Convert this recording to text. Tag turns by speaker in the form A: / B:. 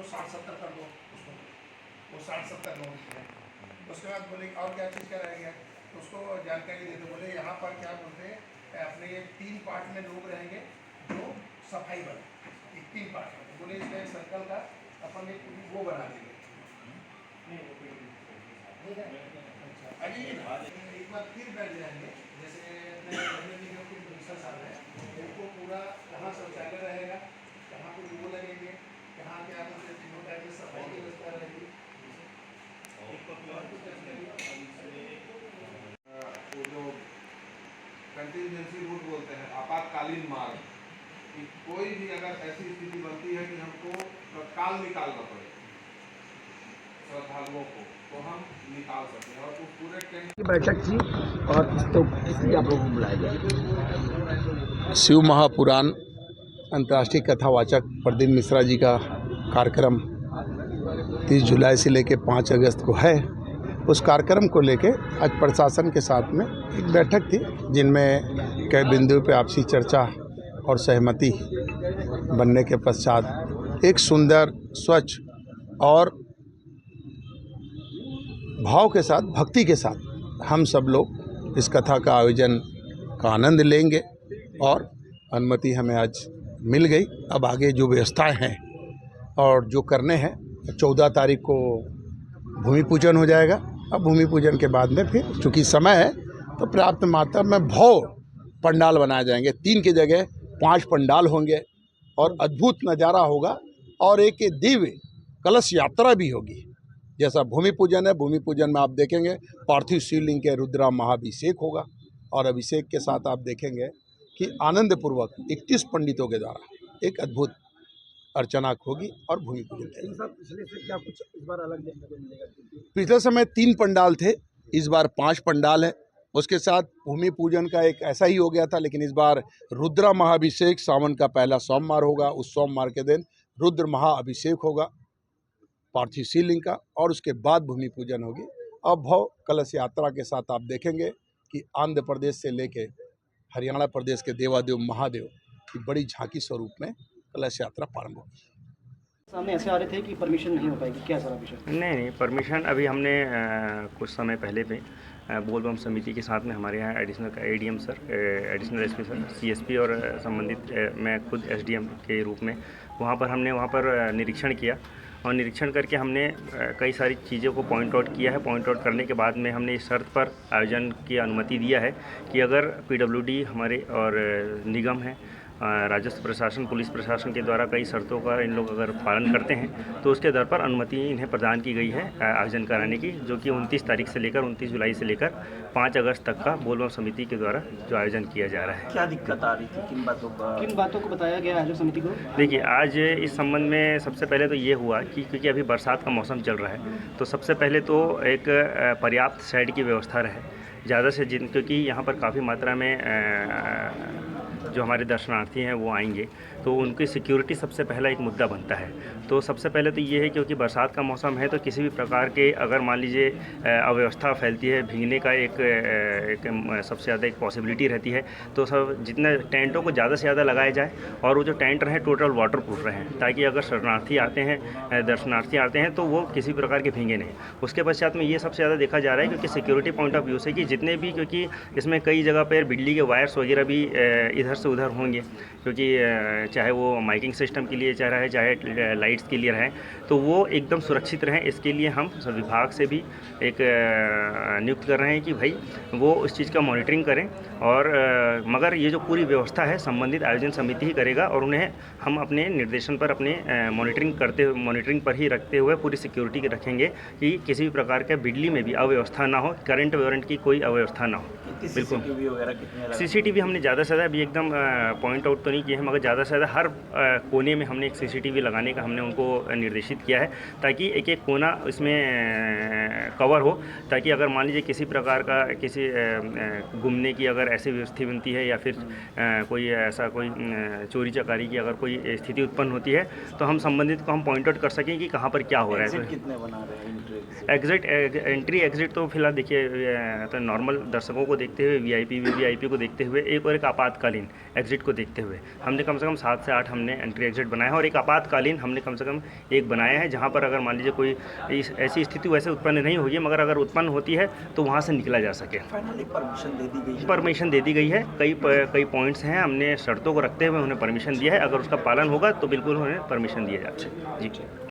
A: लो 60-70 कर दो उसको, वो 60-70 लोग हैं। उसके बाद बोले और क्या चीज़ का रह गया, तो उसको जानकारी दे दो। बोले यहाँ पर क्या बोलते हैं, अपने ये 3 पार्ट में लोग रहेंगे जो सफाई वाले, ये 3 पार्ट में। बोले इसका एक सर्कल का अपन एक वो बना देंगे। एक बार फिर बैठ जाएंगे, जैसे प्रिंसिपल साहब है, उनको पूरा कहाँ शौचालय रहेगा, कहाँ पर वो लगेंगे, कहाँ क्या सफाई की व्यवस्था रहेगी।
B: वो जो कंटिजेंसी रूट बोलते हैं, आपातकालीन मार्ग, कि कोई भी अगर ऐसी स्थिति बनती है कि हमको तत्काल निकालना पड़े श्रद्धालुओं को, तो हम निकाल सकते हैं। और उस पूरे टेंट
C: की बैठक थी और तो इसलिए आप लोगों को बुलाया गया।
D: शिव महापुराण अंतर्राष्ट्रीय कथावाचक प्रदीप मिश्रा जी का कार्यक्रम 30 जुलाई से लेकर 5 अगस्त को है। उस कार्यक्रम को लेके आज प्रशासन के साथ में एक बैठक थी, जिनमें कई बिंदुओं पे आपसी चर्चा और सहमति बनने के पश्चात एक सुंदर, स्वच्छ और भाव के साथ, भक्ति के साथ हम सब लोग इस कथा का आयोजन का आनंद लेंगे और अनुमति हमें आज मिल गई। अब आगे जो व्यवस्थाएं हैं और जो करने हैं, 14 तारीख को भूमि पूजन हो जाएगा। अब भूमि पूजन के बाद में फिर चूँकि समय है तो पर्याप्त मात्रा में भव्य पंडाल बनाए जाएंगे। 3 की जगह 5 पंडाल होंगे और अद्भुत नज़ारा होगा और एक दिव्य कलश यात्रा भी होगी। जैसा भूमि पूजन है, भूमि पूजन में आप देखेंगे पार्थिव शिवलिंग के रुद्रा महाभिषेक होगा और अभिषेक के साथ आप देखेंगे कि आनंदपूर्वक 31 पंडितों के द्वारा एक अद्भुत अर्चना होगी और भूमि पूजन करेंगे।
C: पिछले से क्या कुछ इस बार अलग देखने को मिलेगा?
D: पिछले समय 3 पंडाल थे, इस बार 5 पंडाल है। उसके साथ भूमि पूजन का एक ऐसा ही हो गया था, लेकिन इस बार रुद्रा महाभिषेक सावन का पहला सोमवार होगा। उस सोमवार के दिन रुद्र महाअभिषेक होगा पार्थिव शिवलिंग का और उसके बाद भूमि पूजन होगी। अब भव कलश यात्रा के साथ आप देखेंगे कि आंध्र प्रदेश से लेके हरियाणा प्रदेश के देवादेव महादेव की बड़ी झांकी स्वरूप में कलश यात्रा प्रारंभ होगी।
C: सामने ऐसे आ रहे थे कि परमिशन नहीं हो पाएगी, क्या सारा विषय?
E: नहीं, परमिशन अभी हमने कुछ समय पहले पे बोलबम समिति के साथ में हमारे यहाँ additional ADM sir, additional SP sir, CSP और संबंधित मैं खुद एसडीएम के रूप में वहाँ पर निरीक्षण किया और निरीक्षण करके हमने कई सारी चीज़ों को पॉइंट आउट किया है। पॉइंट आउट करने के बाद में हमने इस शर्त पर आयोजन की अनुमति दिया है कि अगर पीडब्ल्यूडी हमारे और निगम है, राजस्व प्रशासन, पुलिस प्रशासन के द्वारा कई शर्तों का इन लोग अगर पालन करते हैं तो उसके आधार पर अनुमति इन्हें प्रदान की गई है आयोजन कराने की, जो कि 29 तारीख से लेकर 29 जुलाई से लेकर 5 अगस्त तक का बोलबम समिति के द्वारा जो आयोजन किया जा रहा है।
C: क्या दिक्कत आ रही थी, किन बातों को बताया गया आयोजन समिति को?
E: देखिए, आज इस संबंध में सबसे पहले तो ये हुआ कि क्योंकि अभी बरसात का मौसम चल रहा है, तो सबसे पहले तो एक पर्याप्त शेड की व्यवस्था रहे ज़्यादा से क्योंकि यहाँ पर काफ़ी मात्रा में जो हमारे दर्शनार्थी हैं वो आएंगे, तो उनकी सिक्योरिटी सबसे पहला एक मुद्दा बनता है। तो सबसे पहले तो ये है क्योंकि बरसात का मौसम है, तो किसी भी प्रकार के अगर मान लीजिए अव्यवस्था फैलती है, भीगने का एक सबसे ज़्यादा एक पॉसिबिलिटी रहती है। तो सब जितने टेंटों को ज़्यादा से ज़्यादा लगाया जाए और वो जो टेंट रहें टोटल वाटर प्रूफ रहें, ताकि अगर शरणार्थी आते हैं, दर्शनार्थी आते हैं, तो वो किसी प्रकार के भीगे नहीं। उसके पश्चात में ये सबसे ज़्यादा देखा जा रहा है क्योंकि सिक्योरिटी पॉइंट ऑफ व्यू से कि जितने भी, क्योंकि इसमें कई जगह पर बिजली के वायर्स वगैरह भी इधर से उधर होंगे, क्योंकि चाहे वो माइकिंग सिस्टम के लिए चाहे लाइट्स के लिए रहें, तो वो एकदम सुरक्षित रहें। इसके लिए हम विभाग से भी एक नियुक्त कर रहे हैं कि भाई वो उस चीज़ का मॉनिटरिंग करें और मगर ये जो पूरी व्यवस्था है संबंधित आयोजन समिति ही करेगा और उन्हें हम अपने निर्देशन पर अपने मॉनिटरिंग पर ही रखते हुए पूरी सिक्योरिटी रखेंगे कि किसी भी प्रकार के बिजली में भी अव्यवस्था ना हो, करंट वारंट की कोई अव्यवस्था ना हो। बिल्कुल, सीसीटीवी हमने ज़्यादा से ज़्यादा अभी एकदम पॉइंट आउट तो नहीं किए हैं, मगर ज़्यादा से ज़्यादा हर कोने में हमने एक सीसीटीवी लगाने का हमने उनको निर्देशित किया है, ताकि एक एक कोना इसमें कवर हो, ताकि अगर मान लीजिए किसी प्रकार का किसी घूमने की अगर ऐसी व्यवस्था बनती है या फिर कोई ऐसा कोई चोरी चकारी की अगर कोई स्थिति उत्पन्न होती है, तो हम संबंधित को हम पॉइंट आउट कर सकें कि कहाँ पर क्या हो रहा है।
C: कितने बना रहे हैं
E: एंट्री एग्जिट तो फिलहाल देखिए, तो नॉर्मल दर्शकों को देखते हुए, वीआईपी को देखते हुए एक और एक आपातकालीन एग्जिट को देखते हुए हमने कम से कम 7 से 8 हमने एंट्री एग्जिट बनाया है और एक आपातकालीन हमने कम से कम एक बनाया है, जहाँ पर अगर मान लीजिए कोई ऐसी स्थिति वैसे उत्पन्न नहीं हुई है, मगर अगर उत्पन्न होती है तो वहाँ से निकला जा सके।
C: फाइनली परमिशन दे दी गई है।
E: परमिशन दे दी गई है, कई पॉइंट्स हैं, हमने शर्तों को रखते हुए उन्हें परमिशन दिया है, अगर उसका पालन होगा तो बिल्कुल उन्हें परमिशन दिया जाए। जी।